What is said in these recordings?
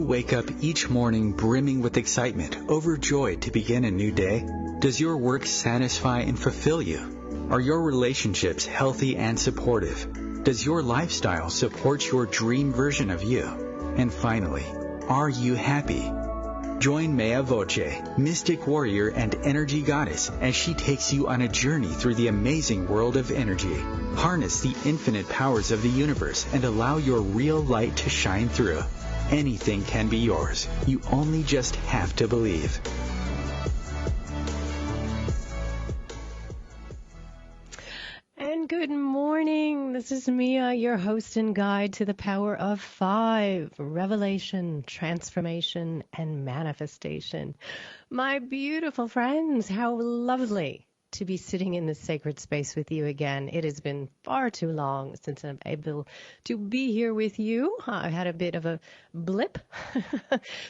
wake up each morning brimming with excitement, overjoyed to begin a new day? Does your work satisfy and fulfill you? Are your relationships healthy and supportive? Does your lifestyle support your dream version of you? And finally, are you happy? Join Mea Voce, mystic warrior and energy goddess, as she takes you on a journey through the amazing world of energy. Harness the infinite powers of the universe and allow your real light to shine through. Anything can be yours. You only just have to believe. And good morning. This is Mia, your host and guide to the power of 5, revelation, transformation, and manifestation. My beautiful friends, how lovely to be sitting in this sacred space with you again. It has been far too long since I'm able to be here with you. I had a bit of a blip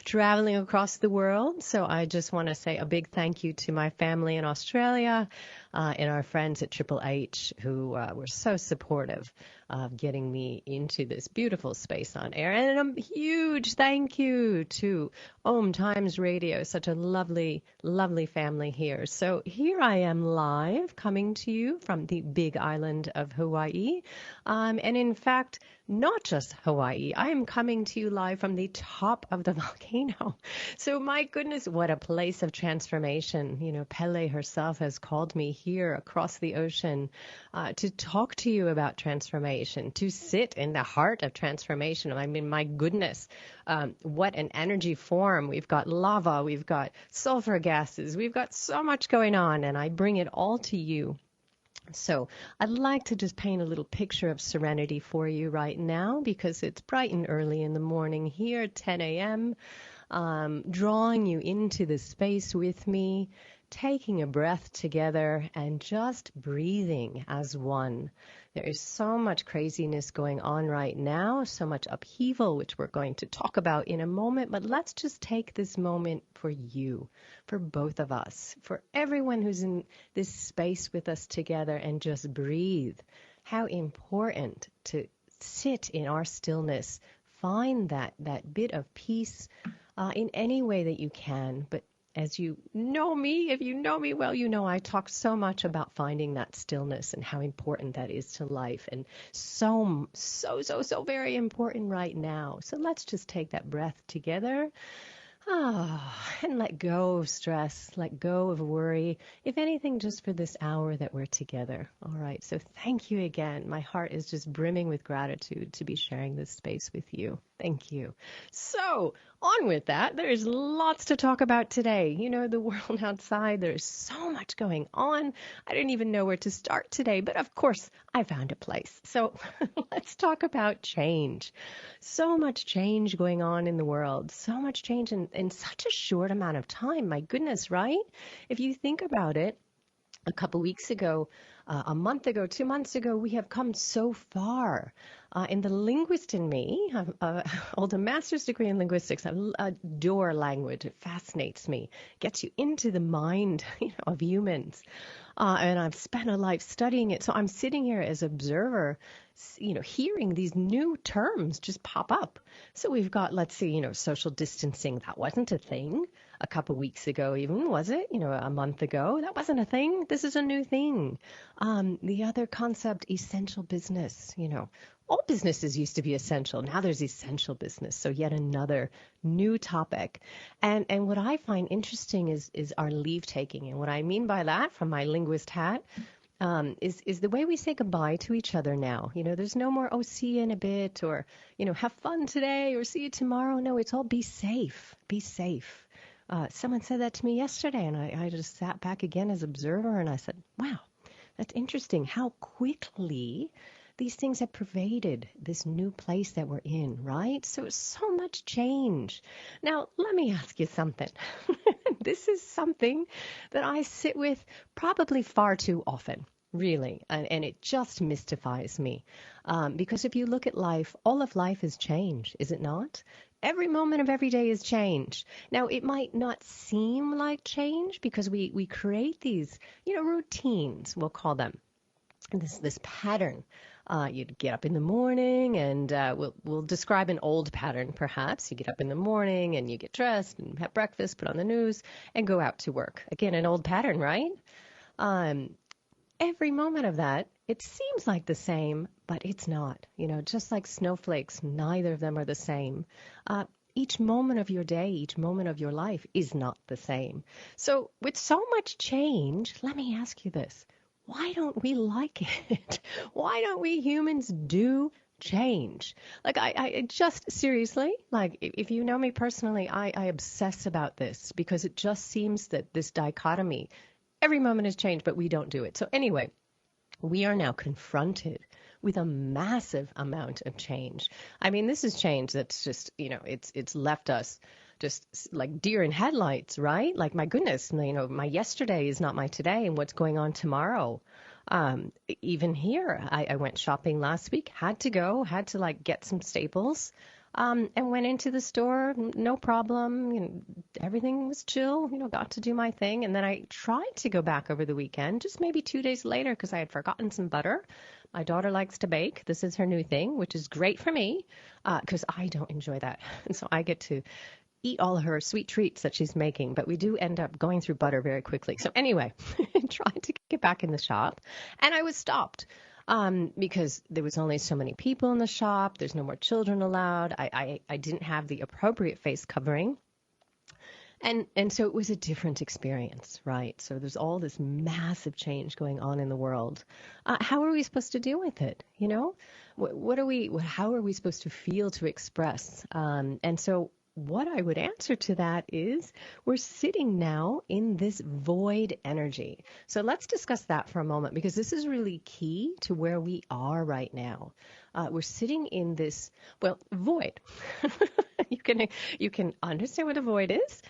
traveling across the world. So I just want to say a big thank you to my family in Australia and our friends at Triple H who were so supportive of getting me into this beautiful space on air. And a huge thank you to Om Times Radio, such a lovely, lovely family here. So here I am live coming to you from the big island of Hawaii. And in fact, not just Hawaii, I am coming to you live from the top of the volcano. So my goodness, what a place of transformation. You know, Pele herself has called me here across the ocean to talk to you about transformation, to sit in the heart of transformation. I mean, my goodness, what an energy form. We've got lava, we've got sulfur gases, we've got so much going on, and I bring it all to you. So I'd like to just paint a little picture of serenity for you right now because it's bright and early in the morning here at 10 a.m., drawing you into the space with me, taking a breath together and just breathing as one. There is so much craziness going on right now, so much upheaval, which we're going to talk about in a moment, but let's just take this moment for you, for both of us, for everyone who's in this space with us together, and just breathe. How important to sit in our stillness, find that bit of peace in any way that you can, but as you know me, if you know me well, you know I talk so much about finding that stillness and how important that is to life, and so very important right now. So let's just take that breath together. And let go of stress, let go of worry, if anything, just for this hour that we're together. All right, so thank you again. My heart is just brimming with gratitude to be sharing this space with you. Thank you. So on with that, there's lots to talk about today. You know, the world outside, there's so much going on. I didn't even know where to start today, but of course I found a place. So let's talk about change. So much change going on in the world, so much change in such a short amount of time. My goodness, right? If you think about it, a couple weeks ago, a month ago, 2 months ago, we have come so far. In the linguist in me, I hold a master's degree in linguistics. I adore language. It fascinates me. Gets you into the mind, of humans. And I've spent a life studying it. So I'm sitting here as observer, hearing these new terms just pop up. So we've got, let's see, social distancing. That wasn't a thing a couple weeks ago even, was it? A month ago. That wasn't a thing. This is a new thing. The other concept, essential business, all businesses used to be essential. Now there's essential business. So yet another new topic. And what I find interesting is our leave taking. And what I mean by that, from my linguist hat, is the way we say goodbye to each other now. There's no more, oh, see you in a bit, or, have fun today, or see you tomorrow. No, it's all be safe. Be safe. Someone said that to me yesterday, and I just sat back again as observer, and I said, wow, that's interesting how quickly these things have pervaded this new place that we're in, right? So much change. Now, let me ask you something. This is something that I sit with probably far too often, really, and it just mystifies me. Because if you look at life, all of life is change, is it not? Every moment of every day is change. Now, it might not seem like change because we create these, routines, we'll call them. This pattern You'd get up in the morning, and we'll describe an old pattern, perhaps. You get up in the morning, and you get dressed, and have breakfast, put on the news, and go out to work. Again, an old pattern, right? Um, every moment of that, it seems like the same, but it's not. Just like snowflakes, neither of them are the same. Each moment of your day, each moment of your life is not the same. So, with so much change, let me ask you this. Why don't we like it? Why don't we humans do change? Like, I just seriously, like, if you know me personally, I obsess about this because it just seems that this dichotomy, every moment has changed, but we don't do it. So, anyway, we are now confronted with a massive amount of change. I mean, this is change that's just, it's left us just like deer in headlights, right? Like, my goodness, my yesterday is not my today, and what's going on tomorrow. Even here, I went shopping last week, had to like get some staples. And went into the store, no problem. Everything was chill, got to do my thing. And then I tried to go back over the weekend, just maybe 2 days later, because I had forgotten some butter. My daughter likes to bake. This is her new thing, which is great for me, because I don't enjoy that. And so I get to eat all her sweet treats that she's making, but we do end up going through butter very quickly. So anyway, I tried to get back in the shop, and I was stopped. Because there was only so many people in the shop. There's no more children allowed. I didn't have the appropriate face covering. And so it was a different experience, right? So there's all this massive change going on in the world. How are we supposed to deal with it? How are we supposed to feel, to express? And so what I would answer to that is we're sitting now in this void energy. So let's discuss that for a moment, because this is really key to where we are right now. We're sitting in this, void. You can understand what a void is.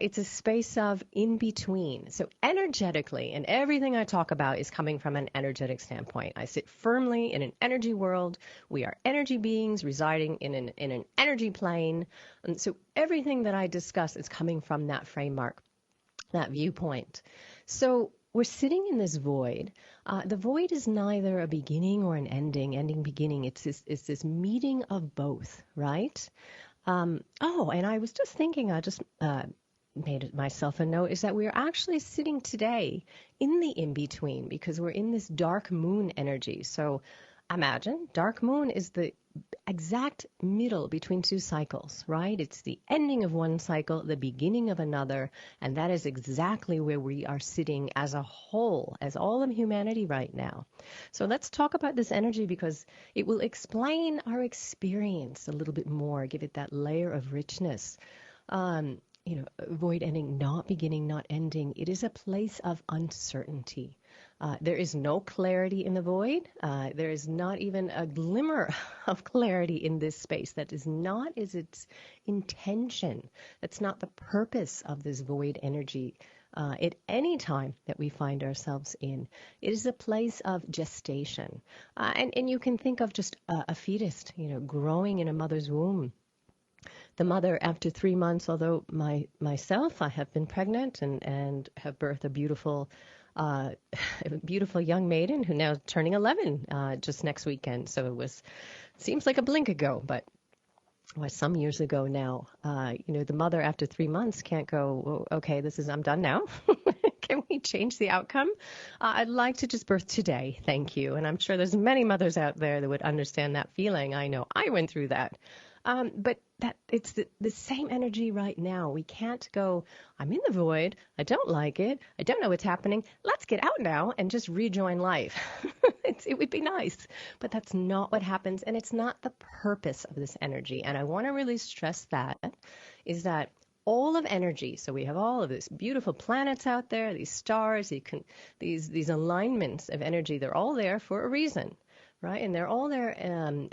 It's a space of in between. So energetically, and everything I talk about is coming from an energetic standpoint. I sit firmly in an energy world. We are energy beings residing in an energy plane. And so everything that I discuss is coming from that framework, that viewpoint. So we're sitting in this void. The void is neither a beginning or an ending, beginning. It's this meeting of both, right? And I was just thinking, I just made myself a note, is that we're actually sitting today in the in-between, because we're in this dark moon energy. So imagine dark moon is the exact middle between two cycles, right? It's the ending of one cycle, the beginning of another, and that is exactly where we are sitting as a whole, as all of humanity right now. So let's talk about this energy, because it will explain our experience a little bit more, give it that layer of richness. Void ending, not beginning, not ending. It is a place of uncertainty. There is no clarity in the void. There is not even a glimmer of clarity in this space. That is not its intention. That's not the purpose of this void energy. At any time that we find ourselves in, it is a place of gestation. And you can think of just a fetus, growing in a mother's womb. The mother, after 3 months, although myself, I have been pregnant and have birthed a beautiful young maiden who now turning 11 just next weekend. So seems like a blink ago, but was some years ago now. The mother after 3 months can't go, okay, I'm done now. Can we change the outcome? I'd like to just birth today, thank you. And I'm sure there's many mothers out there that would understand that feeling. I know I went through that. But that it's the same energy right now. We can't go, I'm in the void, I don't like it, I don't know what's happening, let's get out now and just rejoin life. It would be nice, but that's not what happens, and it's not the purpose of this energy. And I want to really stress that, is that all of energy, so we have all of these beautiful planets out there, these stars, these alignments of energy, they're all there for a reason. Right, and they're all there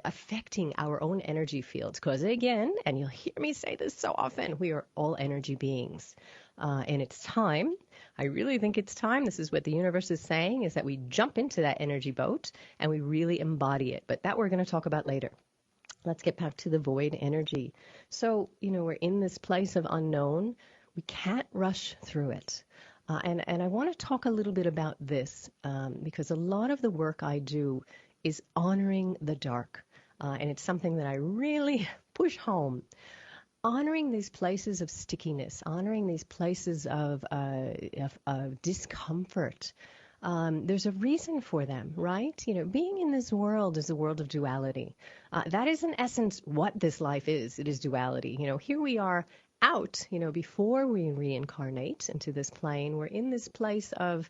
affecting our own energy fields, because again, and you'll hear me say this so often, we are all energy beings. And it's time, I really think it's time, this is what the universe is saying, is that we jump into that energy boat and we really embody it. But that we're going to talk about later. Let's get back to the void energy. So, we're in this place of unknown. We can't rush through it. And I want to talk a little bit about this, because a lot of the work I do is honoring the dark. And it's something that I really push home. Honoring these places of stickiness, honoring these places of discomfort. There's a reason for them, right? Being in this world is a world of duality. That is, in essence, what this life is. It is duality. Here we are out, before we reincarnate into this plane. We're in this place of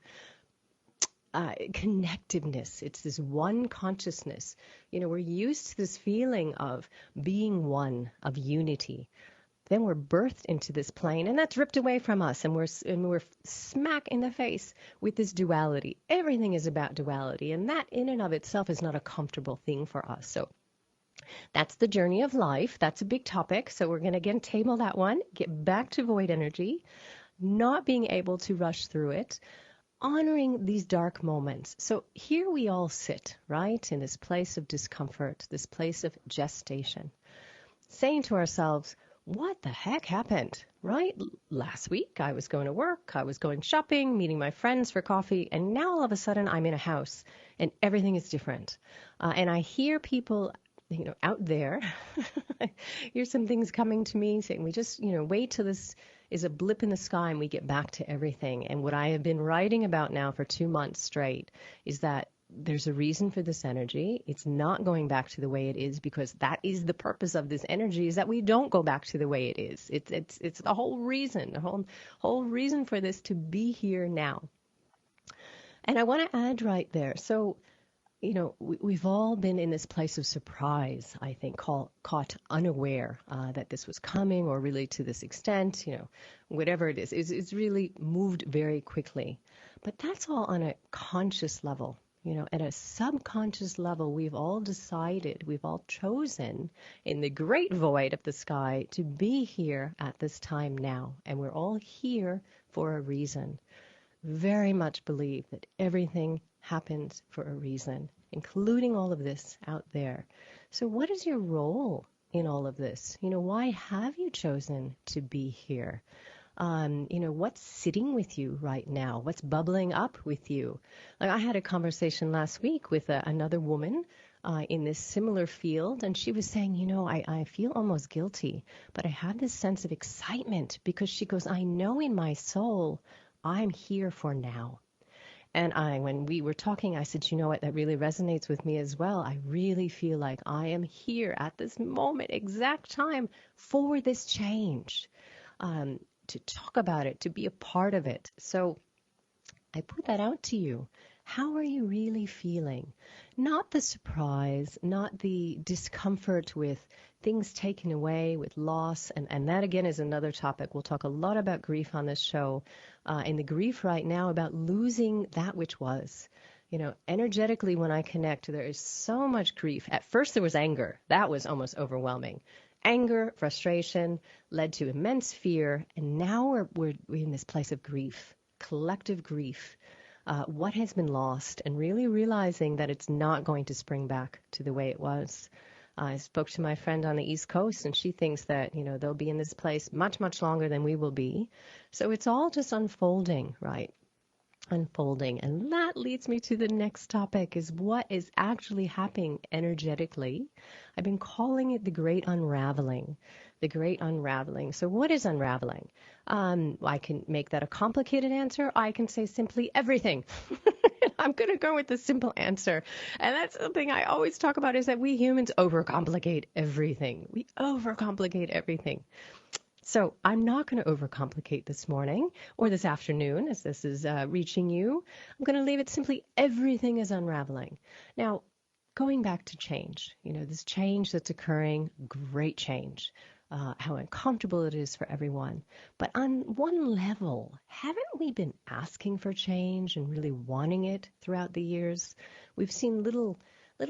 connectiveness. It's this one consciousness. We're used to this feeling of being one, of unity. Then we're birthed into this plane, and that's ripped away from us, and we're smack in the face with this duality. Everything is about duality, and that in and of itself is not a comfortable thing for us. So that's the journey of life. That's a big topic. So we're going to again table that one, get back to void energy, not being able to rush through it, honoring these dark moments. So here we all sit, right, in this place of discomfort, this place of gestation, saying to ourselves, what the heck happened, right? Last week I was going to work, I was going shopping, meeting my friends for coffee, and now all of a sudden I'm in a house and everything is different. And I hear people, out there, here's some things coming to me saying, we just, wait till this is a blip in the sky and we get back to everything. And what I have been writing about now for 2 months straight is that there's a reason for this energy. It's not going back to the way it is, because that is the purpose of this energy, is that we don't go back to the way it is. It's the whole reason, the whole reason for this to be here now. And I want to add right there. So, we've all been in this place of surprise, I think, caught unaware that this was coming, or really to this extent, whatever it is. It's really moved very quickly. But that's all on a conscious level. At a subconscious level, we've all decided, we've all chosen in the great void of the sky to be here at this time now. And we're all here for a reason. Very much believe that everything happens for a reason, including all of this out there. So what is your role in all of this? Why have you chosen to be here? What's sitting with you right now? What's bubbling up with you? Like, I had a conversation last week with another woman in this similar field, and she was saying, I feel almost guilty, but I have this sense of excitement, because she goes, I know in my soul I'm here for now. And when we were talking, I said, what, that really resonates with me as well. I really feel like I am here at this moment, exact time, for this change. To talk about it, to be a part of it. So I put that out to you. How are you really feeling? Not the surprise, not the discomfort with things taken away, with loss. And that, again, is another topic. We'll talk a lot about grief on this show. In the grief right now about losing that which was. Energetically, when I connect, there is so much grief. At first, there was anger. That was almost overwhelming. Anger, frustration led to immense fear, and now we're in this place of grief, collective grief. What has been lost, and really realizing that it's not going to spring back to the way it was. I spoke to my friend on the East Coast, and she thinks that, they'll be in this place much, much longer than we will be. So it's all just unfolding, right? Unfolding. And that leads me to the next topic, is what is actually happening energetically. I've been calling it the Great Unraveling. The Great Unraveling. So what is unraveling? I can make that a complicated answer. I can say simply everything. I'm going to go with the simple answer. And that's something I always talk about, is that we humans overcomplicate everything. We overcomplicate everything. So I'm not going to overcomplicate this morning or this afternoon as this is reaching you. I'm going to leave it simply, everything is unraveling. Now, going back to change, this change that's occurring, great change, how uncomfortable it is for everyone. But on one level, haven't we been asking for change and really wanting it throughout the years? We've seen little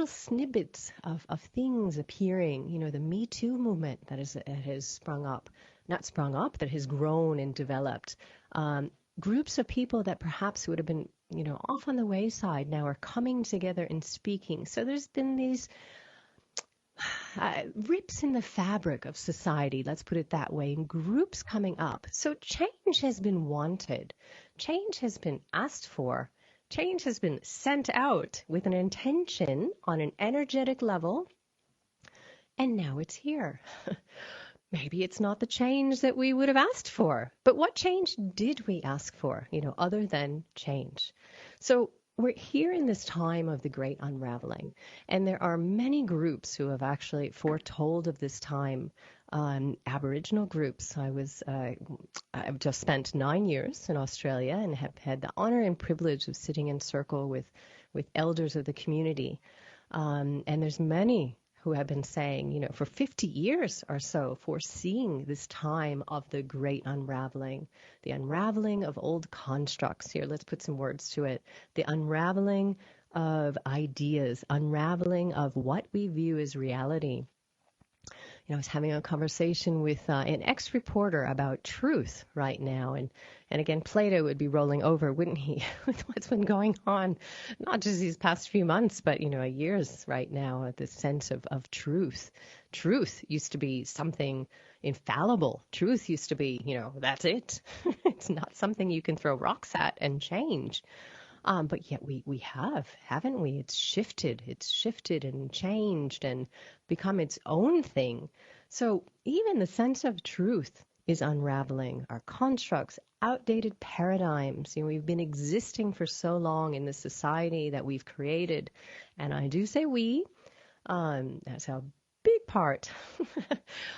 snippets of things appearing, the Me Too movement that has sprung up. Not sprung up, that has grown and developed. Groups of people that perhaps would have been, off on the wayside now are coming together and speaking. So there's been these rips in the fabric of society, let's put it that way, and groups coming up. So change has been wanted. Change has been asked for Change has been sent out with an intention on an energetic level, and now it's here. Maybe it's not the change that we would have asked for, but what change did we ask for, other than change? So we're here in this time of the Great Unraveling, and there are many groups who have actually foretold of this time. Aboriginal groups. I've just spent 9 years in Australia and have had the honor and privilege of sitting in circle with elders of the community. And there's many who have been saying, for 50 years or so, foreseeing this time of the Great Unraveling, the unraveling of old constructs. Here, let's put some words to it. The unraveling of ideas, unraveling of what we view as reality. I was having a conversation with an ex-reporter about truth right now. And again, Plato would be rolling over, wouldn't he, with what's been going on, not just these past few months, but, years right now, this sense of truth. Truth used to be something infallible. Truth used to be, that's it. It's not something you can throw rocks at and change. But yet we have, haven't we? It's shifted and changed and become its own thing. So even the sense of truth is unraveling. Our constructs, outdated paradigms. We've been existing for so long in the society that we've created. And I do say we, that's a big part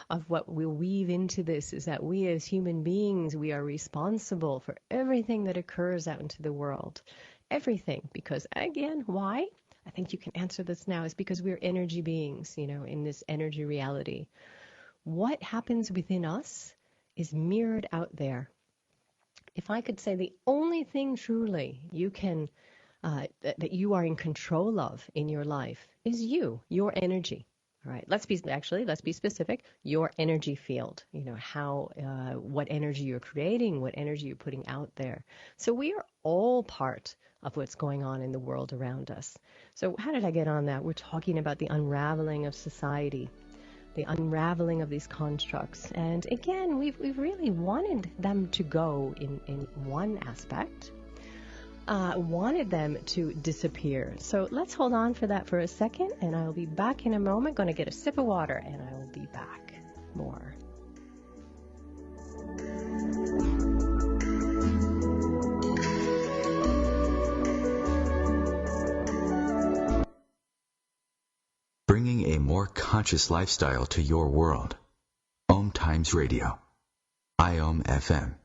of what we'll weave into this, is that we as human beings, we are responsible for everything that occurs out into the world. Everything. Because again, why? I think you can answer this now, is because we're energy beings, in this energy reality. What happens within us is mirrored out there. If I could say the only thing truly you can, that you are in control of in your life is your energy. All right, let's be specific. Your energy field, what energy you're creating, what energy you're putting out there. So we are all part of what's going on in the world around us. So how did I get on that? We're talking about the unraveling of society, the unraveling of these constructs. And again, we've really wanted them to go in one aspect, wanted them to disappear. So let's hold on for that for a second, and I will be back in a moment. Going to get a sip of water, and I will be back more. Bringing a more conscious lifestyle to your world. Om Times Radio. IOM FM.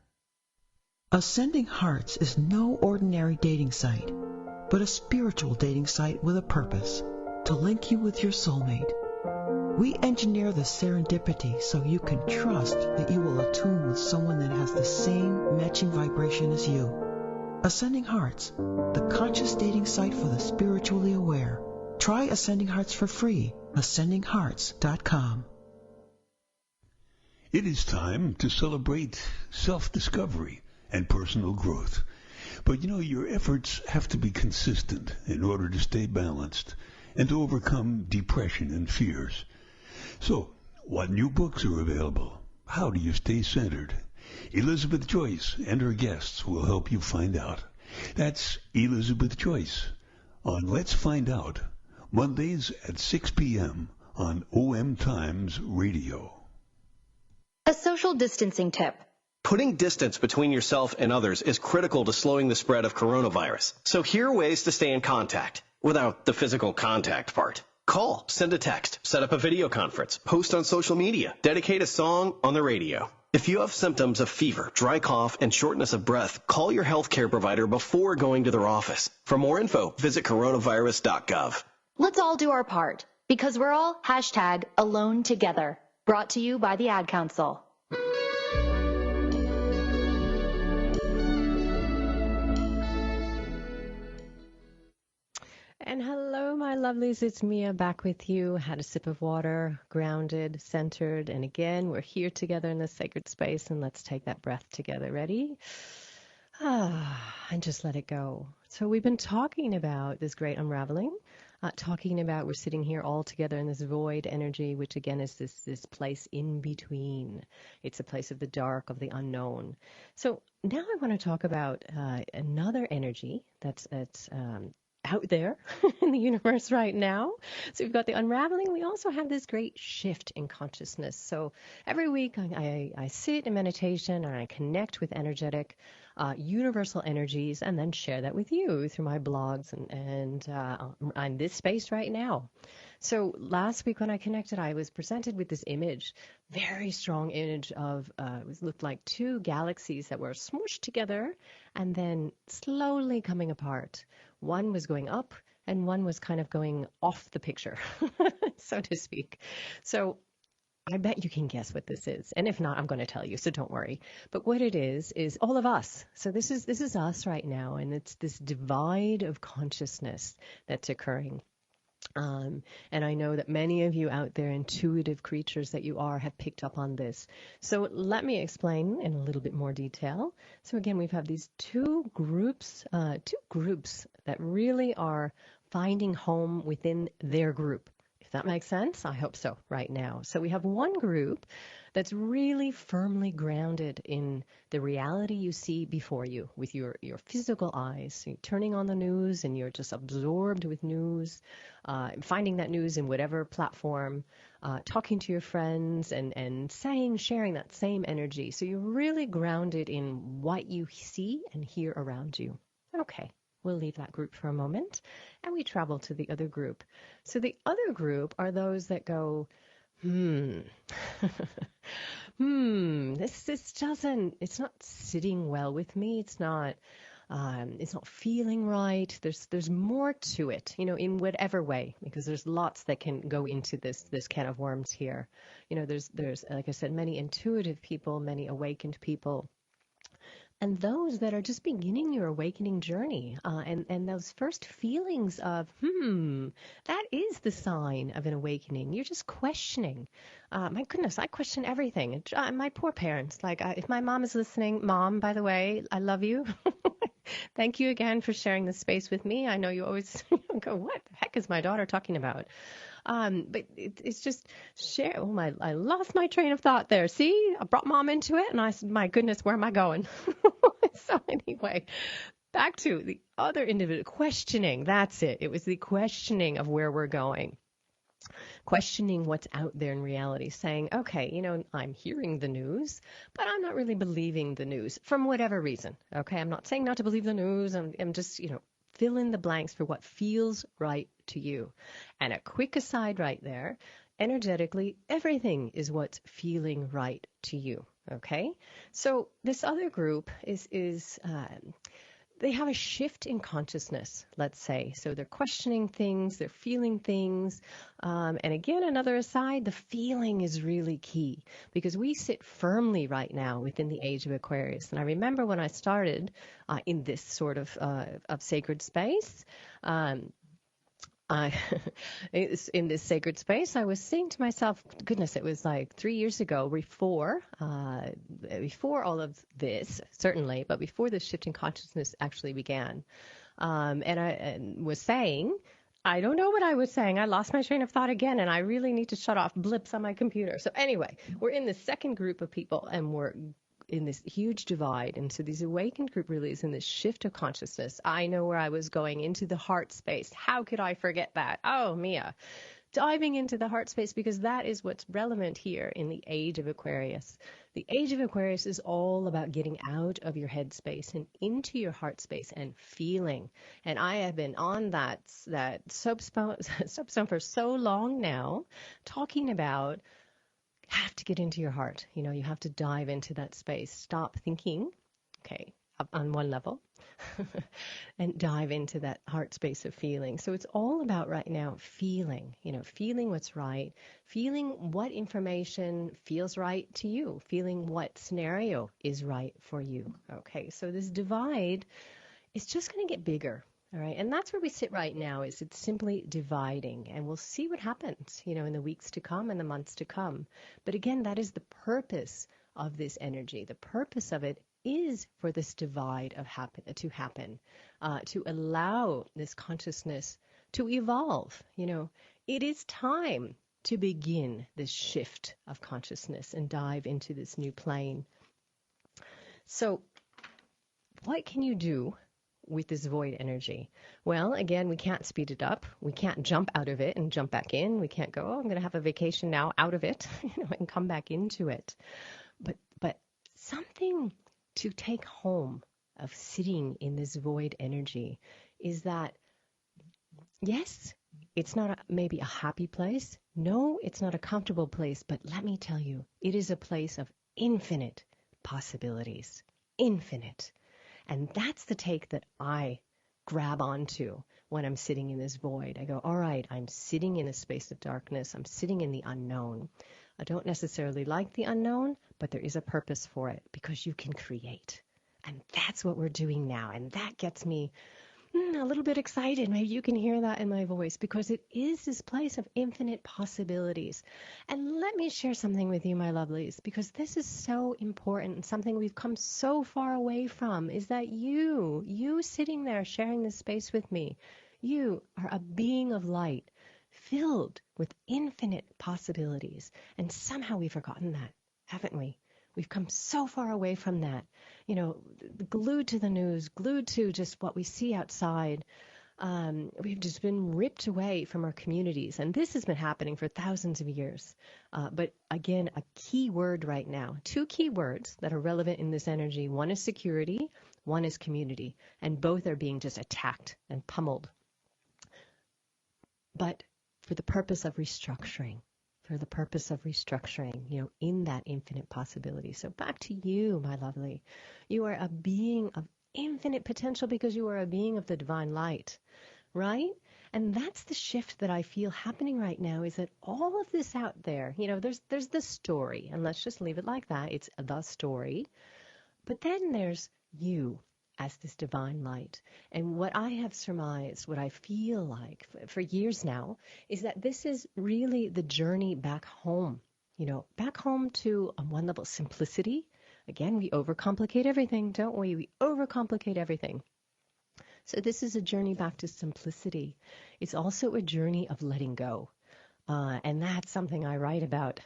Ascending Hearts is no ordinary dating site, but a spiritual dating site with a purpose, to link you with your soulmate. We engineer the serendipity so you can trust that you will attune with someone that has the same matching vibration as you. Ascending Hearts, the conscious dating site for the spiritually aware. Try Ascending Hearts for free. AscendingHearts.com. It is time to celebrate self-discovery and personal growth. But your efforts have to be consistent in order to stay balanced and to overcome depression and fears. So, what new books are available? How do you stay centered? Elizabeth Joyce and her guests will help you find out. That's Elizabeth Joyce on Let's Find Out, Mondays at 6 p.m. on OM Times Radio. A social distancing tip. Putting distance between yourself and others is critical to slowing the spread of coronavirus. So here are ways to stay in contact without the physical contact part. Call, send a text, set up a video conference, post on social media, dedicate a song on the radio. If you have symptoms of fever, dry cough, and shortness of breath, call your healthcare provider before going to their office. For more info, visit coronavirus.gov. Let's all do our part, because we're all #alone together. Brought to you by the Ad Council. And hello, my lovelies. It's Mea back with you. Had a sip of water, grounded, centered. And again, we're here together in this sacred space. And let's take that breath together. Ready? And just let it go. So we've been talking about this great unraveling. talking about we're sitting here all together in this void energy, which again is this place in between. It's a place of the dark, of the unknown. So now I want to talk about another energy that's out there in the universe right now. So we've got the unraveling. We also have this great shift in consciousness. So every week I sit in meditation and I connect with energetic universal energies and then share that with you through my blogs and on this space right now. So last week when I connected, I was presented with this image, very strong image of, it looked like two galaxies that were smooshed together and then slowly coming apart. One was going up and one was kind of going off the picture, so to speak. So I bet you can guess what this is. And if not, I'm going to tell you, so don't worry. But what it is all of us. So this is us right now, and it's this divide of consciousness that's occurring. And I know that many of you out there, intuitive creatures that you are, have picked up on this. So let me explain in a little bit more detail. So again, we've had these two groups that really are finding home within their group. If that makes sense, I hope so right now. So we have one group that's really firmly grounded in the reality you see before you with your physical eyes. So you're turning on the news and you're just absorbed with news, finding that news in whatever platform, talking to your friends and sharing that same energy. So you're really grounded in what you see and hear around you. Okay. We'll leave that group for a moment and we travel to the other group. So the other group are those that go, this doesn't, it's not sitting well with me. It's not feeling right. There's more to it, in whatever way, because there's lots that can go into this can of worms here. There's, like I said, many intuitive people, many awakened people. And those that are just beginning your awakening journey, and those first feelings of, that is the sign of an awakening. You're just questioning. My goodness, I question everything. My poor parents, if my mom is listening, Mom, by the way, I love you. Thank you again for sharing this space with me. I know you always go, what the heck is my daughter talking about? But it's just share. I lost my train of thought there. See, I brought Mom into it, and I said, my goodness, where am I going? So anyway, back to the other individual questioning. That's it. It was the questioning of where we're going. Questioning what's out there in reality, saying, okay, I'm hearing the news, but I'm not really believing the news from whatever reason. Okay, I'm not saying not to believe the news. I'm just, fill in the blanks for what feels right to you. And a quick aside right there, energetically, everything is what's feeling right to you. Okay, so this other group is they have a shift in consciousness, let's say. So they're questioning things, they're feeling things. And again, another aside, the feeling is really key because we sit firmly right now within the age of Aquarius. And I remember when I started in this sort of sacred space, in this sacred space, I was saying to myself, goodness, it was like 3 years ago before all of this, certainly, but before this shift in consciousness actually began. And I was saying, I don't know what I was saying. I lost my train of thought again, and I really need to shut off blips on my computer. So anyway, we're in the second group of people, and we're in this huge divide. And so these awakened group really is in this shift of consciousness. I know where I was going, into the heart space. How could I forget that? Oh, Mea. Diving into the heart space, because that is what's relevant here in the age of Aquarius. The age of Aquarius is all about getting out of your head space and into your heart space and feeling. And I have been on that subzone for so long now, talking about have to get into your heart. You have to dive into that space. Stop thinking, okay, up on one level, and dive into that heart space of feeling. So it's all about right now feeling, feeling what's right, feeling what information feels right to you, feeling what scenario is right for you. Okay, so this divide is just going to get bigger. All right, and that's where we sit right now, is it's simply dividing, and we'll see what happens, in the weeks to come and the months to come. But again, that is the purpose of this energy. The purpose of it is for this divide to happen, to allow this consciousness to evolve. It is time to begin this shift of consciousness and dive into this new plane. So what can you do with this void energy? Well, again, we can't speed it up. We can't jump out of it and jump back in. We can't go, I'm going to have a vacation now out of it, and come back into it. But something to take home of sitting in this void energy is that, yes, it's not maybe a happy place. No, it's not a comfortable place. But let me tell you, it is a place of infinite possibilities. Infinite. And that's the take that I grab onto when I'm sitting in this void. I go, all right, I'm sitting in a space of darkness. I'm sitting in the unknown. I don't necessarily like the unknown, but there is a purpose for it because you can create. And that's what we're doing now. And that gets me a little bit excited. Maybe you can hear that in my voice because it is this place of infinite possibilities. And let me share something with you, my lovelies, because this is so important and something we've come so far away from, is that you sitting there sharing this space with me, you are a being of light filled with infinite possibilities. And somehow we've forgotten that, haven't we? We've come so far away from that, glued to the news, glued to just what we see outside. We've just been ripped away from our communities. And this has been happening for thousands of years. But again, a key word right now, 2 key words that are relevant in this energy. One is security, one is community. And both are being just attacked and pummeled. But for the purpose of restructuring. In that infinite possibility. So back to you, my lovely. You are a being of infinite potential because you are a being of the divine light, right? And that's the shift that I feel happening right now, is that all of this out there, there's the story, and let's just leave it like that. It's the story. But then there's you as this divine light. And what I have surmised, what I feel like for years now, is that this is really the journey back home, back home to, on one level, simplicity. Again, we overcomplicate everything, don't we? We overcomplicate everything. So this is a journey back to simplicity. It's also a journey of letting go. And that's something I write about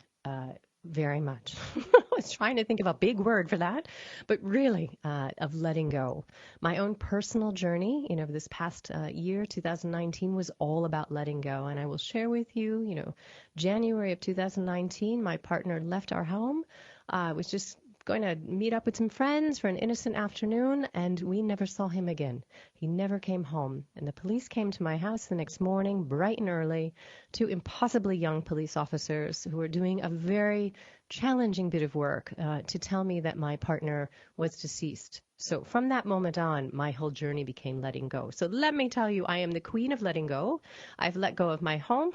very much. I was trying to think of a big word for that, but really of letting go. My own personal journey, this past year, 2019, was all about letting go. And I will share with you, January of 2019, my partner left our home, was just going to meet up with some friends for an innocent afternoon, and we never saw him again. He never came home. And the police came to my house the next morning, bright and early, 2 impossibly young police officers who were doing a very challenging bit of work to tell me that my partner was deceased. So from that moment on, my whole journey became letting go. So let me tell you, I am the queen of letting go. I've let go of my home,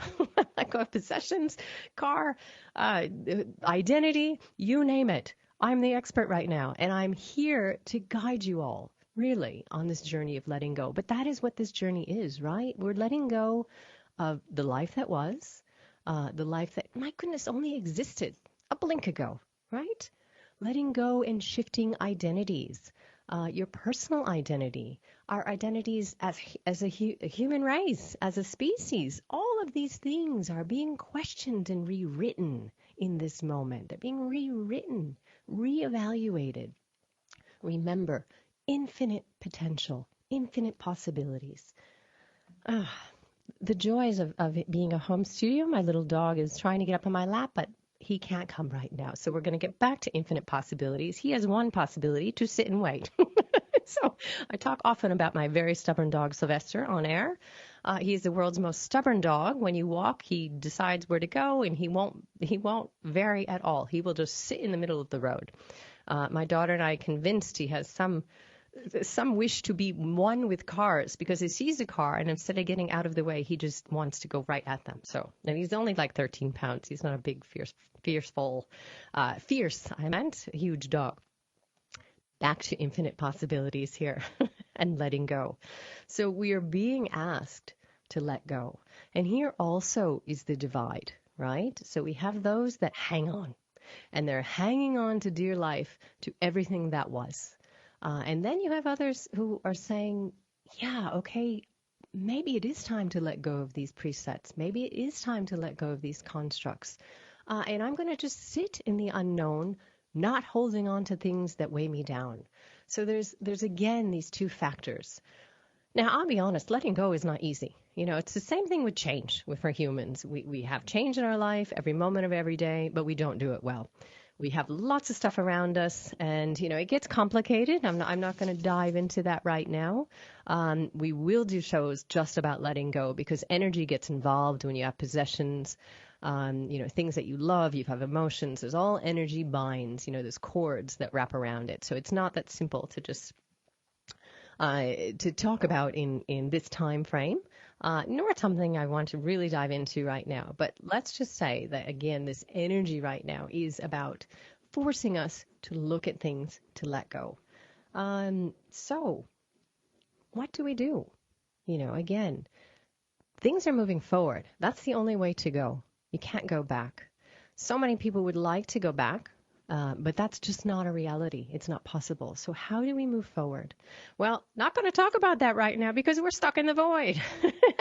let go of possessions, car, identity, you name it. I'm the expert right now, and I'm here to guide you all, really, on this journey of letting go. But that is what this journey is, right? We're letting go of the life that was, the life that, my goodness, only existed a blink ago, right? Letting go and shifting identities, your personal identity, our identities as a human race, as a species. All of these things are being questioned and rewritten in this moment. They're being rewritten, reevaluated. Remember, infinite potential, infinite possibilities. The joys of it being a home studio. My little dog is trying to get up on my lap, but he can't come right now. So we're going to get back to infinite possibilities. He has one possibility, to sit and wait. So I talk often about my very stubborn dog, Sylvester, on air. He's the world's most stubborn dog. When you walk, he decides where to go, and he won't vary at all. He will just sit in the middle of the road. My daughter and I are convinced he has some wish to be one with cars, because he sees a car and instead of getting out of the way, he just wants to go right at them. So, and he's only like 13 pounds. He's not a big, fierce, huge dog. Back to infinite possibilities here and letting go. So we are being asked to let go. And here also is the divide, right? So we have those that hang on, and they're hanging on to dear life, to everything that was. And then you have others who are saying, yeah, okay, maybe it is time to let go of these presets. Maybe it is time to let go of these constructs. And I'm going to just sit in the unknown, not holding on to things that weigh me down. So there's again these two factors. Now, I'll be honest, letting go is not easy. It's the same thing with change for humans. We have change in our life every moment of every day, but we don't do it well. We have lots of stuff around us, and, it gets complicated. I'm not going to dive into that right now. We will do shows just about letting go because energy gets involved when you have possessions, things that you love, you have emotions. There's all energy binds, there's cords that wrap around it. So it's not that simple to just to talk about in this time frame, nor something I want to really dive into right now. But let's just say that, again, this energy right now is about forcing us to look at things, to let go. So what do we do? Again, things are moving forward. That's the only way to go. You can't go back. So many people would like to go back. But that's just not a reality. It's not possible. So how do we move forward? Well, not going to talk about that right now because we're stuck in the void.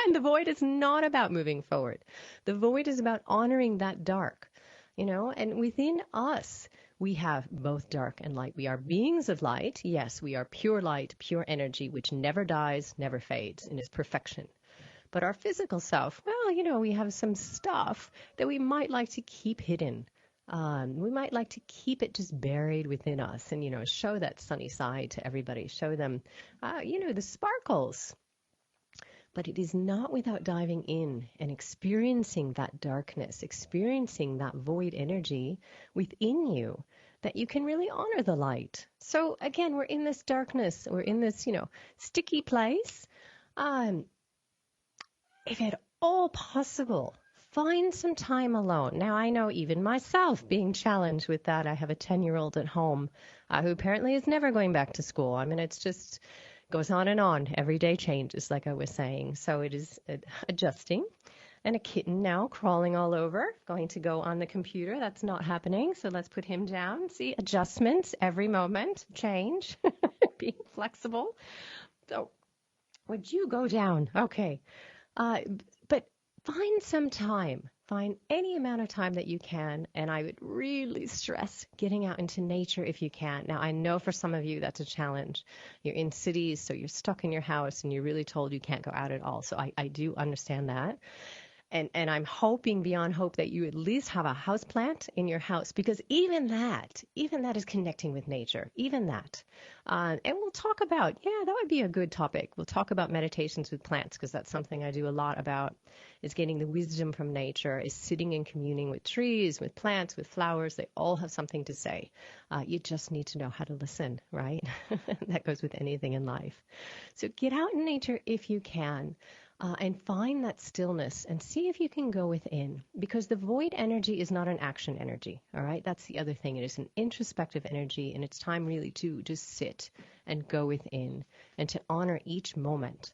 And the void is not about moving forward. The void is about honoring that dark, and within us, we have both dark and light. We are beings of light. Yes, we are pure light, pure energy, which never dies, never fades, and is perfection. But our physical self, well, we have some stuff that we might like to keep hidden. We might like to keep it just buried within us and, show that sunny side to everybody, show them, the sparkles. But it is not without diving in and experiencing that darkness, experiencing that void energy within you that you can really honor the light. So again, we're in this darkness, we're in this, sticky place. If at all possible, find some time alone. Now, I know even myself being challenged with that. I have a 10-year-old at home who apparently is never going back to school. I mean, it's just goes on and on. Every day changes, like I was saying. So it is adjusting. And a kitten now crawling all over, going to go on the computer. That's not happening. So let's put him down. See, adjustments every moment, change, being flexible. So would you go down? Okay. But find some time. Find any amount of time that you can, and I would really stress getting out into nature if you can. Now, I know for some of you that's a challenge. You're in cities, so you're stuck in your house, and you're really told you can't go out at all. So I do understand that. And I'm hoping beyond hope that you at least have a house plant in your house, because even that is connecting with nature, even that. And we'll talk about, that would be a good topic. We'll talk about meditations with plants, because that's something I do a lot about, is getting the wisdom from nature, is sitting and communing with trees, with plants, with flowers. They all have something to say. You just need to know how to listen, right? That goes with anything in life. So get out in nature if you can. And find that stillness and see if you can go within, because the void energy is not an action energy. All right. That's the other thing. It is an introspective energy, and it's time really to just sit and go within and to honor each moment,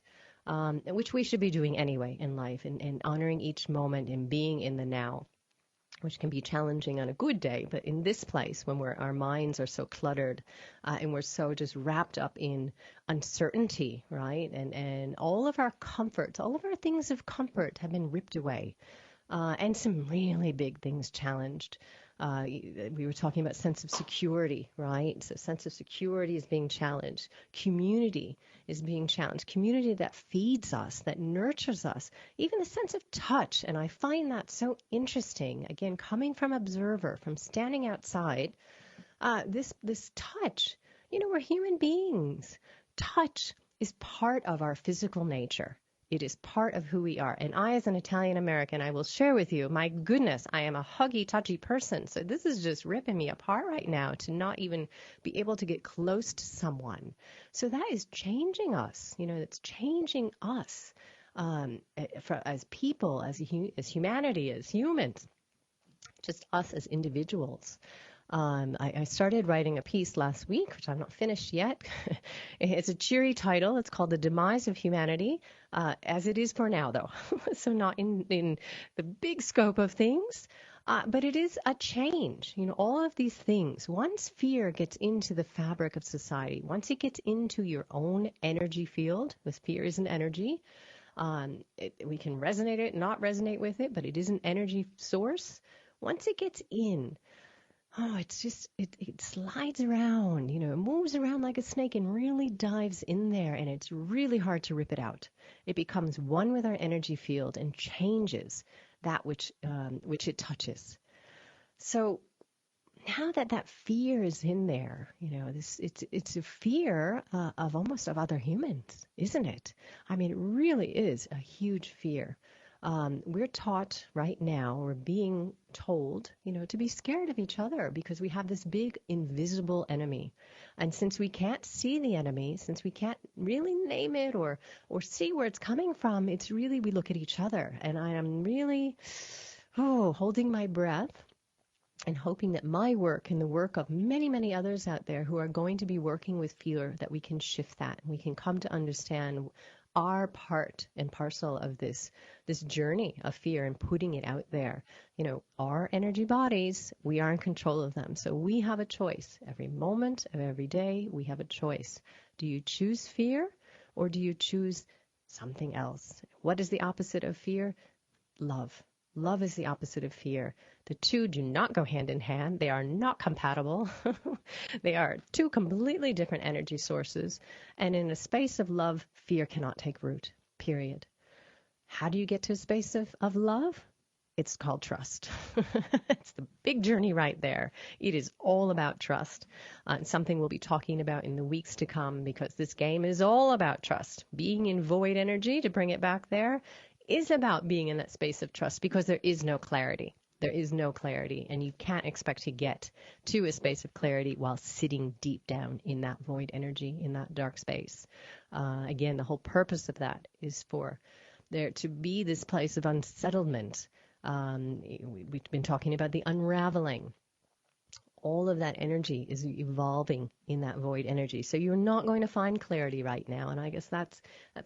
which we should be doing anyway in life, and honoring each moment and being in the now, which can be challenging on a good day. But in this place, when our minds are so cluttered and we're so just wrapped up in uncertainty, right? And all of our comforts, all of our things of comfort have been ripped away, and some really big things challenged. We were talking about sense of security, right? So sense of security is being challenged. Community is being challenged. Community that feeds us, that nurtures us. Even the sense of touch. And I find that so interesting. Again, coming from observer, from standing outside, this touch, we're human beings. Touch is part of our physical nature. It is part of who we are. And I, as an Italian American, I will share with you, my goodness, I am a huggy, touchy person. So this is just ripping me apart right now to not even be able to get close to someone. So that is changing us. It's changing us as people, as humanity, as humans, just us as individuals. I started writing a piece last week, which I'm not finished yet. It's a cheery title. It's called The Demise of Humanity, as it is for now, though. So not in the big scope of things, but it is a change. All of these things, once fear gets into the fabric of society, once it gets into your own energy field, because fear is an energy, We can resonate it, not resonate with it, but it is an energy source. Once it gets in, it's just, it slides around, it moves around like a snake and really dives in there, and it's really hard to rip it out. It becomes one with our energy field and changes that which it touches. So now that fear is in there, it's a fear of almost of other humans, isn't it? I mean, it really is a huge fear. We're taught right now, we're being told, to be scared of each other because we have this big invisible enemy. And since we can't see the enemy, since we can't really name it or see where it's coming from, it's really, we look at each other. And I am really, holding my breath and hoping that my work and the work of many, many others out there who are going to be working with fear, that we can shift that and we can come to understand our part and parcel of this journey of fear and putting it out there. Our energy bodies, we are in control of them. So we have a choice. Every moment of every day, we have a choice. Do you choose fear or do you choose something else? What is the opposite of fear? Love. Love is the opposite of fear. The two do not go hand in hand. They are not compatible. They are two completely different energy sources. And in a space of love, fear cannot take root, period. How do you get to a space of love? It's called trust. It's the big journey right there. It is all about trust. Something we'll be talking about in the weeks to come, because this game is all about trust. Being in void energy, to bring it back there, is about being in that space of trust, because there is no clarity. There is no clarity, and you can't expect to get to a space of clarity while sitting deep down in that void energy, in that dark space. Again, the whole purpose of that is for there to be this place of unsettlement. We've been talking about the unraveling. All of that energy is evolving in that void energy. So you're not going to find clarity right now. And I guess that's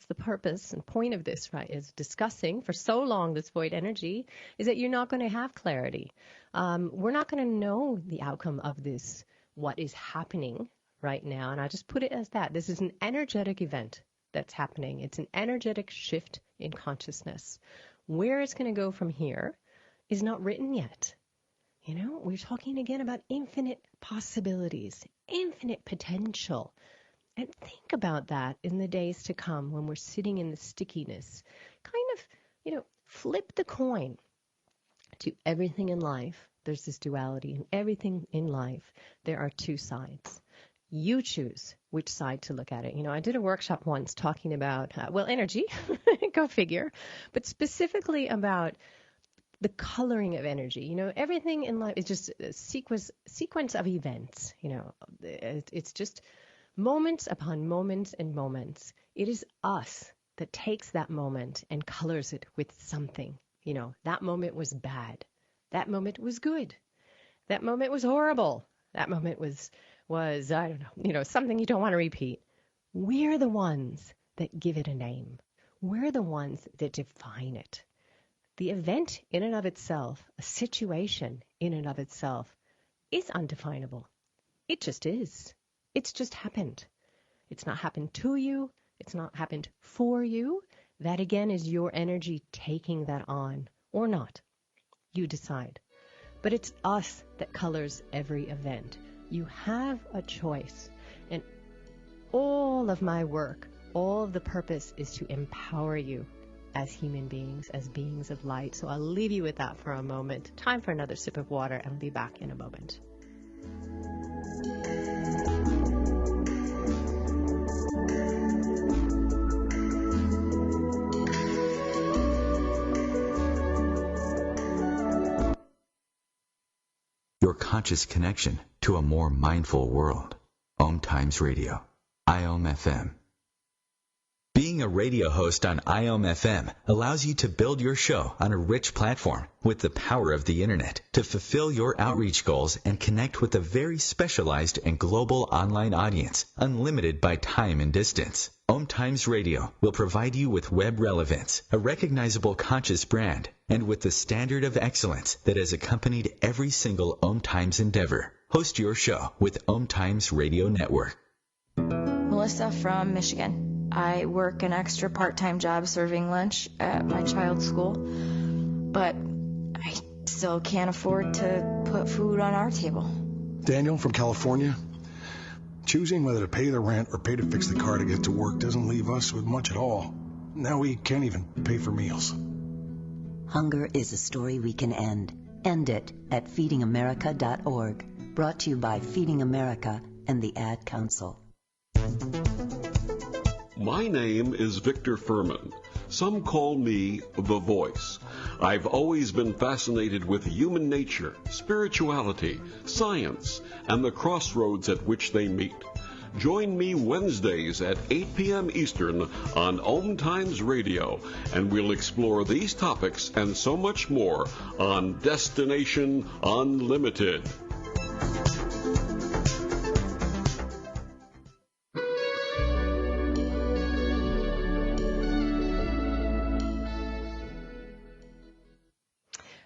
the purpose and point of this, right, is discussing for so long this void energy, is that you're not going to have clarity. We're not going to know the outcome of this, what is happening right now. And I just put it as that. This is an energetic event that's happening. It's an energetic shift in consciousness. Where it's going to go from here is not written yet. We're talking again about infinite possibilities, infinite potential. And think about that in the days to come when we're sitting in the stickiness. Kind of, flip the coin to everything in life. There's this duality. In everything in life, there are two sides. You choose which side to look at it. I did a workshop once talking about, energy, go figure, but specifically about the coloring of energy. Everything in life is just a sequence of events. It's just moments upon moments and moments. It is us that takes that moment and colors it with something. That moment was bad. That moment was good. That moment was horrible. That moment was I don't know, something you don't want to repeat. We're the ones that give it a name. We're the ones that define it. The event in and of itself, a situation in and of itself, is undefinable. It just is. It's just happened. It's not happened to you. It's not happened for you. That, again, is your energy taking that on or not. You decide. But it's us that colors every event. You have a choice. And all of my work, all of the purpose is to empower you as human beings, as beings of light. So I'll leave you with that for a moment. Time for another sip of water, and I'll be back in a moment. Your conscious connection to a more mindful world. Om Times Radio. IOM FM. Being a radio host on IOM FM allows you to build your show on a rich platform with the power of the internet to fulfill your outreach goals and connect with a very specialized and global online audience, unlimited by time and distance. Om Times Radio will provide you with web relevance, a recognizable conscious brand, and with the standard of excellence that has accompanied every single Om Times endeavor. Host your show with Om Times Radio Network. Melissa from Michigan. I work an extra part-time job serving lunch at my child's school, but I still can't afford to put food on our table. Daniel from California. Choosing whether to pay the rent or pay to fix the car to get to work doesn't leave us with much at all. Now we can't even pay for meals. Hunger is a story we can end. End it at feedingamerica.org. Brought to you by Feeding America and the Ad Council. My name is Victor Furman. Some call me the Voice. I've always been fascinated with human nature, spirituality, science, and the crossroads at which they meet. Join me Wednesdays at 8 p.m. Eastern on Om Times Radio, and we'll explore these topics and so much more on Destination Unlimited.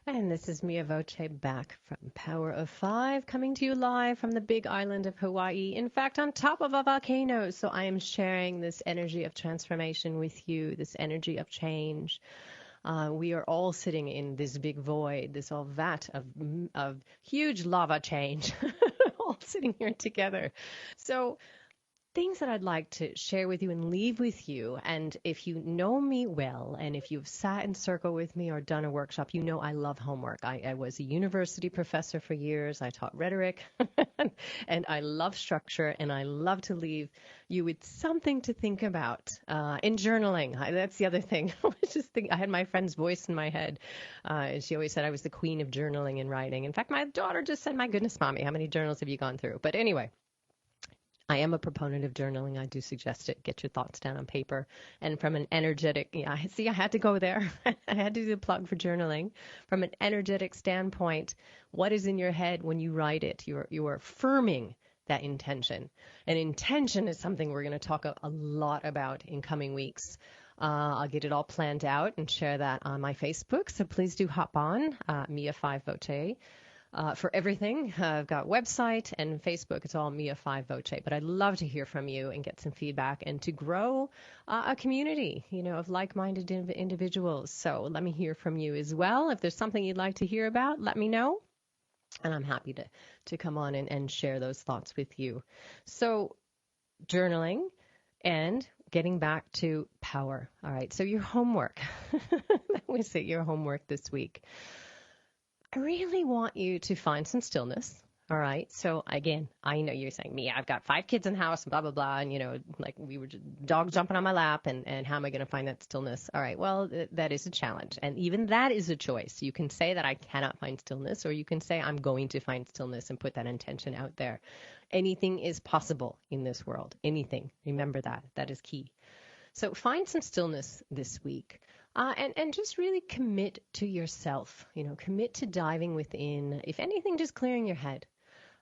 And this is Mea Voce back from Power of Five, coming to you live from the big island of Hawaii. In fact, on top of a volcano. So I am sharing this energy of transformation with you, this energy of change. We are all sitting in this big void, this all vat of huge lava change, all sitting here together. So things that I'd like to share with you and leave with you. And if you know me well, and if you've sat in circle with me or done a workshop, you know I love homework. I was a university professor for years. I taught rhetoric, and I love structure, and I love to leave you with something to think about in journaling. That's the other thing. I had my friend's voice in my head. And she always said I was the queen of journaling and writing. In fact, my daughter just said, "My goodness, Mommy, how many journals have you gone through?" But anyway, I am a proponent of journaling. I do suggest it. Get your thoughts down on paper. And from an energetic, I had to go there. I had to do the plug for journaling. From an energetic standpoint, what is in your head when you write it? You are affirming that intention. And intention is something we're going to talk a lot about in coming weeks. I'll get it all planned out and share that on my Facebook. So please do hop on, Mea 5 Voce. For everything. I've got website and Facebook. It's all Mea 5 Voce. But I'd love to hear from you and get some feedback and to grow a community, of like-minded individuals. So let me hear from you as well. If there's something you'd like to hear about, let me know. And I'm happy to come on and share those thoughts with you. So journaling and getting back to power. All right. So your homework. That was it, your homework this week. I really want you to find some stillness. All right. So again, I know you're saying, "Me, I've got 5 kids in the house, and blah, blah, blah." And, like we were just dogs jumping on my lap, and how am I going to find that stillness? All right. Well, that is a challenge. And even that is a choice. You can say that I cannot find stillness, or you can say I'm going to find stillness and put that intention out there. Anything is possible in this world. Anything. Remember that. That is key. So find some stillness this week. And just really commit to yourself, commit to diving within, if anything, just clearing your head.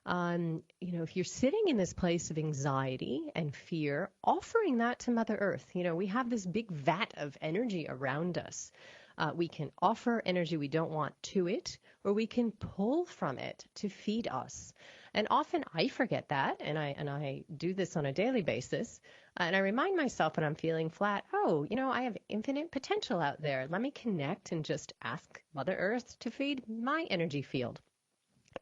If you're sitting in this place of anxiety and fear, offering that to Mother Earth. We have this big vat of energy around us. We can offer energy we don't want to it, or we can pull from it to feed us. And often I forget that, and I do this on a daily basis. And I remind myself when I'm feeling flat, I have infinite potential out there. Let me connect and just ask Mother Earth to feed my energy field.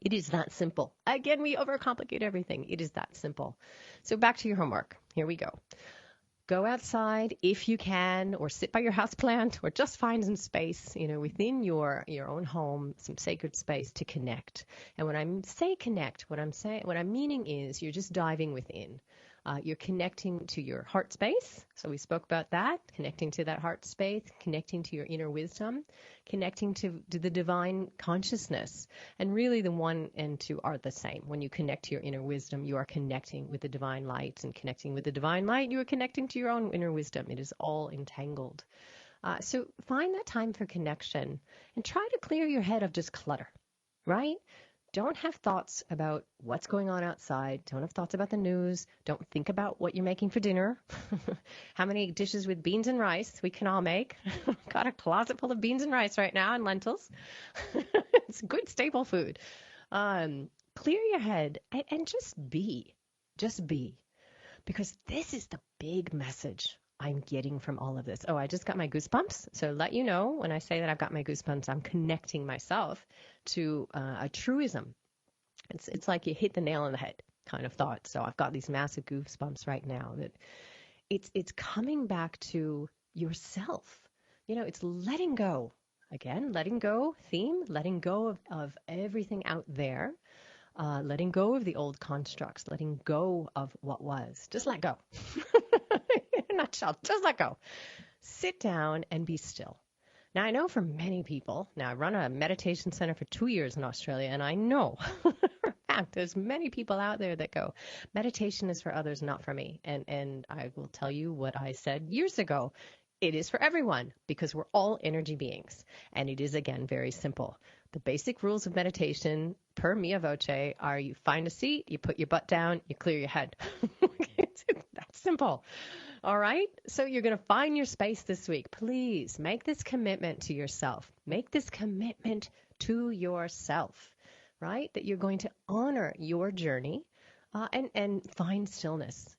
It is that simple. Again, we overcomplicate everything. It is that simple. So back to your homework. Here we go. Go outside if you can, or sit by your houseplant, or just find some space, within your own home, some sacred space to connect. And when I say connect, what I'm meaning is you're just diving within. You're connecting to your heart space. So we spoke about that, connecting to that heart space, connecting to your inner wisdom, connecting to the divine consciousness. And really the one and two are the same. When you connect to your inner wisdom, you are connecting with the divine light, and connecting with the divine light, you are connecting to your own inner wisdom. It is all entangled. So find that time for connection and try to clear your head of just clutter, right? Don't have thoughts about what's going on outside. Don't have thoughts about the news. Don't think about what you're making for dinner. How many dishes with beans and rice we can all make. Got a closet full of beans and rice right now, and lentils. It's good staple food. Clear your head and just be. Just be. Because this is the big message I'm getting from all of this? Oh, I just got my goosebumps. So let you know, when I say that I've got my goosebumps, I'm connecting myself to a truism. It's like you hit the nail on the head kind of thought. So I've got these massive goosebumps right now that it's coming back to yourself. It's letting go. Again, letting go theme, letting go of everything out there, letting go of the old constructs, letting go of what was. Just let go. In a nutshell, just let go. Sit down and be still. Now, I know for many people, now I run a meditation center for 2 years in Australia, and I know for a fact there's many people out there that go, meditation is for others, not for me. And I will tell you what I said years ago. It is for everyone because we're all energy beings. And it is, again, very simple. The basic rules of meditation per Mea Voce are you find a seat, you put your butt down, you clear your head. It's that simple. All right? So you're going to find your space this week. Please make this commitment to yourself. Make this commitment to yourself, right? That you're going to honor your journey and find stillness.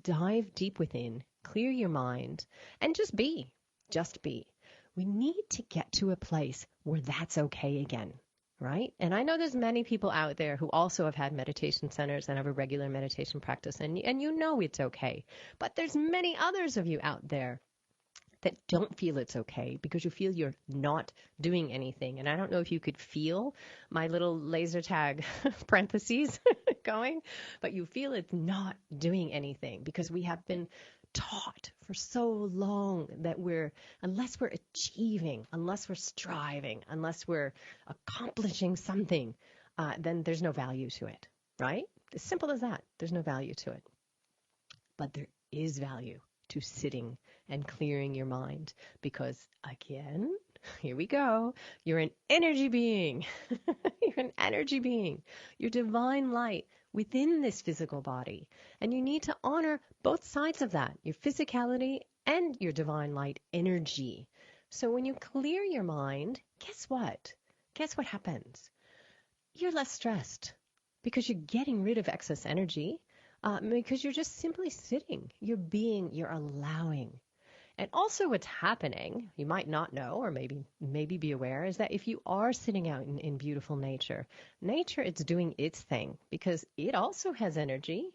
Dive deep within, clear your mind, and just be. Just be. We need to get to a place where that's okay again, right? And I know there's many people out there who also have had meditation centers and have a regular meditation practice, and you know it's okay. But there's many others of you out there that don't feel it's okay because you feel you're not doing anything. And I don't know if you could feel my little laser tag parentheses going, but you feel it's not doing anything because we have been taught for so long that unless we're achieving, unless we're striving, unless we're accomplishing something, then there's no value to it, right? As simple as that. There's no value to it. But there is value to sitting and clearing your mind because, again, here we go. You're an energy being. You're an energy being. You're divine light within this physical body. And you need to honor both sides of that, your physicality and your divine light energy. So when you clear your mind, guess what? Guess what happens? You're less stressed because you're getting rid of excess energy because you're just simply sitting. You're being, you're allowing. And also what's happening, you might not know or maybe be aware, is that if you are sitting out in beautiful nature, it's doing its thing because it also has energy.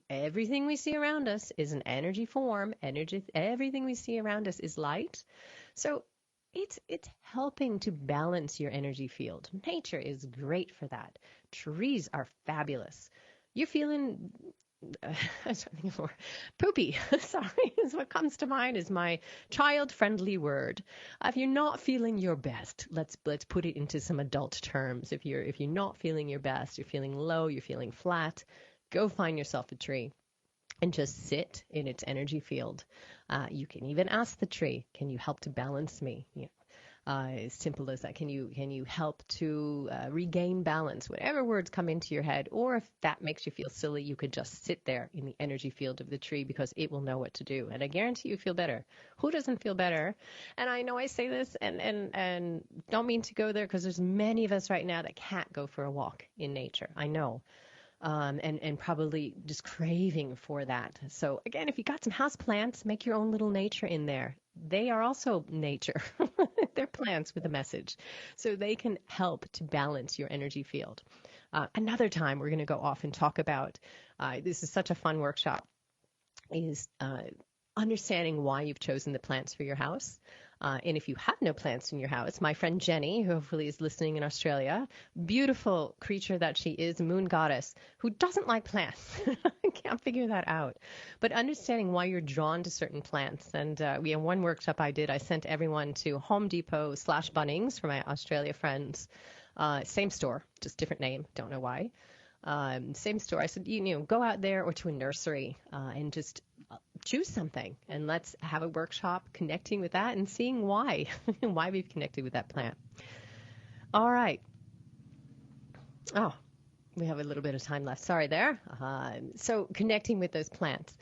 Everything we see around us is an energy form. Everything we see around us is light. So it's helping to balance your energy field. Nature is great for that. Trees are fabulous. You're feeling poopy. Sorry, is what comes to mind is my child-friendly word. If you're not feeling your best, let's put it into some adult terms. If you're not feeling your best, you're feeling low, you're feeling flat, go find yourself a tree and just sit in its energy field. You can even ask the tree, "Can you help to balance me?" As simple as that. Can you help to regain balance? Whatever words come into your head, or if that makes you feel silly, you could just sit there in the energy field of the tree because it will know what to do. And I guarantee you feel better. Who doesn't feel better? And I know I say this and don't mean to go there because there's many of us right now that can't go for a walk in nature. I know. And probably just craving for that. So again, if you got some house plants, make your own little nature in there. They are also nature. They're plants with a message. So they can help to balance your energy field. Another time we're going to go off and talk about, this is such a fun workshop, is understanding why you've chosen the plants for your house. And if you have no plants in your house, my friend Jenny, who hopefully is listening in Australia, beautiful creature that she is, moon goddess, who doesn't like plants. I can't figure that out. But understanding why you're drawn to certain plants. And we had one workshop I did. I sent everyone to Home Depot / Bunnings for my Australia friends. Same store, just different name. Don't know why. Same store. I said, go out there or to a nursery and just choose something, and let's have a workshop connecting with that and seeing why we've connected with that plant. All right. Oh, we have a little bit of time left. Sorry there. So connecting with those plants.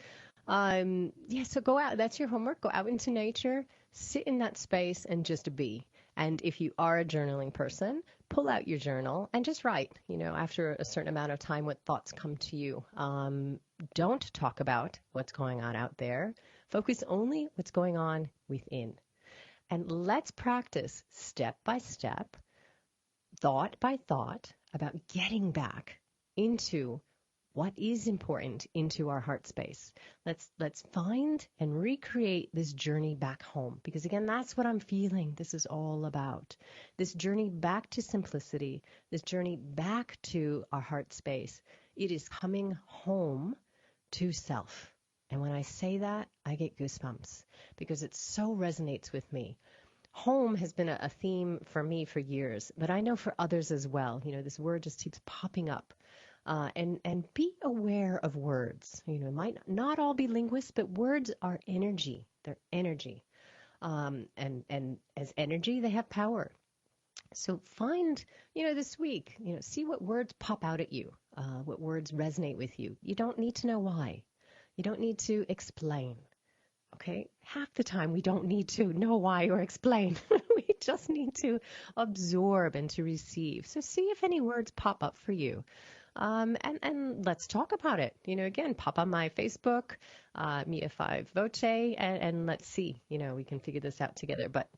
So go out. That's your homework. Go out into nature, sit in that space, and just be. And if you are a journaling person, pull out your journal and just write, after a certain amount of time, what thoughts come to you. Don't talk about what's going on out there. Focus only what's going on within. And let's practice step by step, thought by thought, about getting back into what is important into our heart space. Let's find and recreate this journey back home, because again, that's what I'm feeling this is all about. This journey back to simplicity, this journey back to our heart space. It is coming home to self. And when I say that, I get goosebumps because it so resonates with me. Home has been a theme for me for years, but I know for others as well. This word just keeps popping up. And be aware of words. It might not all be linguists, but words are energy. They're energy. And as energy, they have power. So find, this week, see what words pop out at you, what words resonate with you. You don't need to know why. You don't need to explain. Okay? Half the time we don't need to know why or explain. We just need to absorb and to receive. So see if any words pop up for you. And let's talk about it. Again, pop on my Facebook, Mea Voce, and let's see, we can figure this out together. But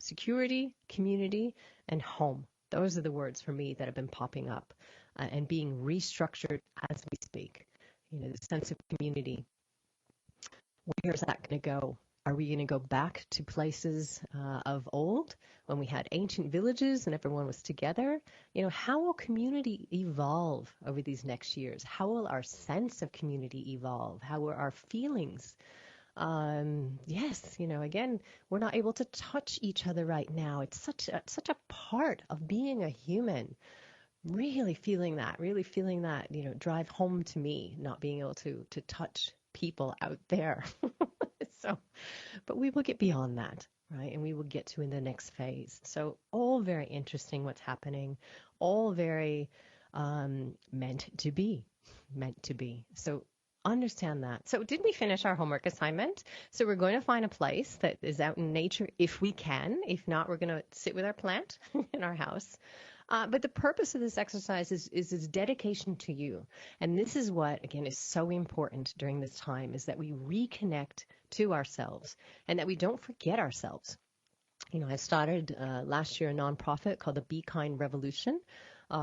security, community, and home. Those are the words for me that have been popping up and being restructured as we speak. The sense of community. Where's that going to go? Are we going to go back to places of old when we had ancient villages and everyone was together? How will community evolve over these next years? How will our sense of community evolve? How will our feelings? Yes, again, we're not able to touch each other right now. It's such a part of being a human. Really feeling that, drive home to me, not being able to touch people out there. But we will get beyond that, right? And we will get to in the next phase. So all very interesting what's happening, all very meant to be. So understand that. So did we finish our homework assignment? So we're going to find a place that is out in nature if we can. If not, we're going to sit with our plant in our house. But the purpose of this exercise is this dedication to you. And this is what, again, is so important during this time, is that we reconnect to ourselves and that we don't forget ourselves. I started last year a nonprofit called the Be Kind Revolution,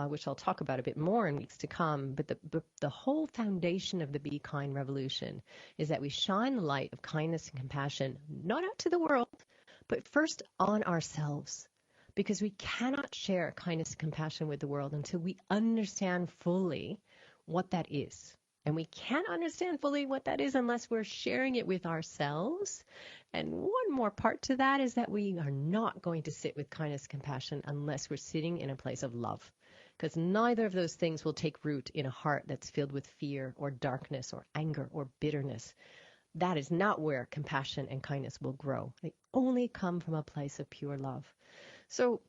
which I'll talk about a bit more in weeks to come. But the whole foundation of the Be Kind Revolution is that we shine the light of kindness and compassion, not out to the world, but first on ourselves. Because we cannot share kindness and compassion with the world until we understand fully what that is. And we can't understand fully what that is unless we're sharing it with ourselves. And one more part to that is that we are not going to sit with kindness and compassion unless we're sitting in a place of love. Because neither of those things will take root in a heart that's filled with fear or darkness or anger or bitterness. That is not where compassion and kindness will grow. They only come from a place of pure love. So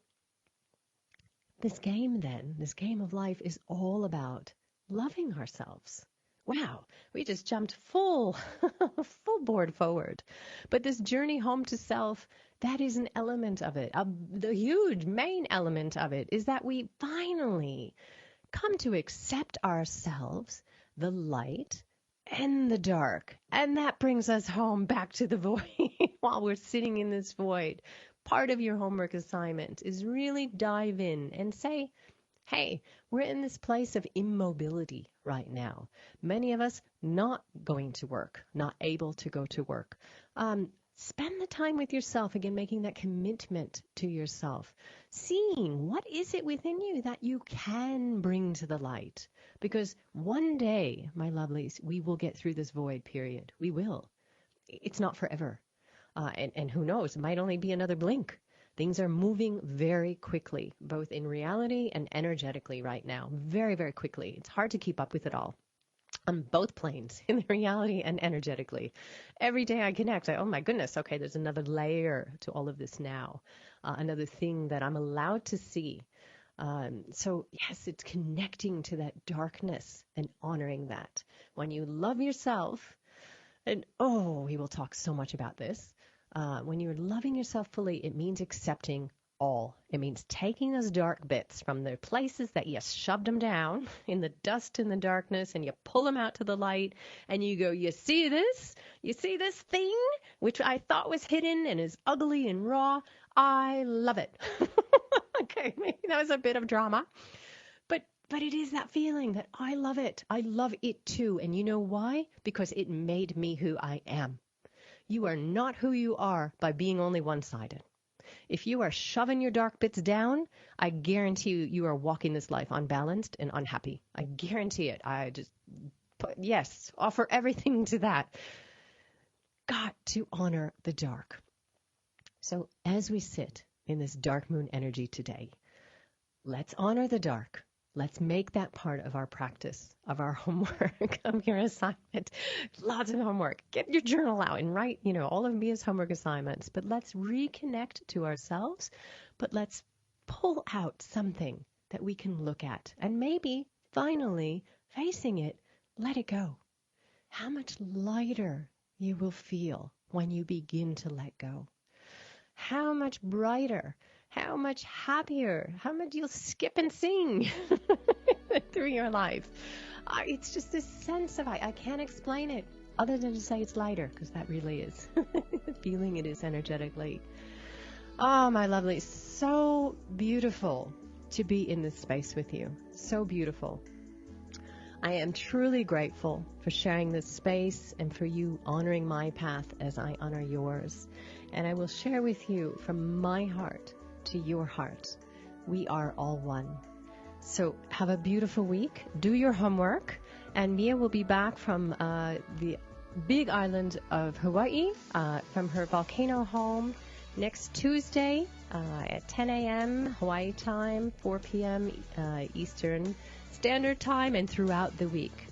this game of life is all about loving ourselves. Wow, we just jumped full board forward. But this journey home to self, that is an element of it. The huge main element of it is that we finally come to accept ourselves, the light and the dark. And that brings us home back to the void while we're sitting in this void. Part of your homework assignment is really dive in and say, hey, we're in this place of immobility right now. Many of us not going to work, not able to go to work. Spend the time with yourself, again, making that commitment to yourself, seeing what is it within you that you can bring to the light. Because one day, my lovelies, we will get through this void period. We will. It's not forever. And who knows, it might only be another blink. Things are moving very quickly, both in reality and energetically right now. Very, very quickly. It's hard to keep up with it all on both planes, in reality and energetically. Every day I connect, oh my goodness, okay, there's another layer to all of this now. Another thing that I'm allowed to see. So yes, it's connecting to that darkness and honoring that. When you love yourself, and we will talk so much about this. When you're loving yourself fully, it means accepting all. It means taking those dark bits from the places that you shoved them down in the dust and the darkness, and you pull them out to the light, and you go, you see this? You see this thing, which I thought was hidden and is ugly and raw? I love it. Okay, maybe that was a bit of drama. But it is that feeling that I love it. I love it too. And you know why? Because it made me who I am. You are not who you are by being only one-sided. If you are shoving your dark bits down, I guarantee you are walking this life unbalanced and unhappy. I guarantee it. Yes, offer everything to that. Got to honor the dark. So as we sit in this dark moon energy today, let's honor the dark. Let's make that part of our practice, of our homework, of your assignment. Lots of homework. Get your journal out and write, all of Mia's homework assignments. But let's reconnect to ourselves. But let's pull out something that we can look at. And maybe, finally, facing it, let it go. How much lighter you will feel when you begin to let go. How much brighter. How much happier, how much you'll skip and sing through your life. It's just this sense of, I can't explain it other than to say it's lighter, because that really is the feeling it is energetically. Oh, my lovely, so beautiful to be in this space with you. So beautiful. I am truly grateful for sharing this space and for you honoring my path as I honor yours. And I will share with you from my heart to your heart. We are all one. So have a beautiful week. Do your homework. And Mea will be back from the big island of Hawaii, from her volcano home next Tuesday at 10 a.m. Hawaii time, 4 p.m. Eastern Standard Time, and throughout the week.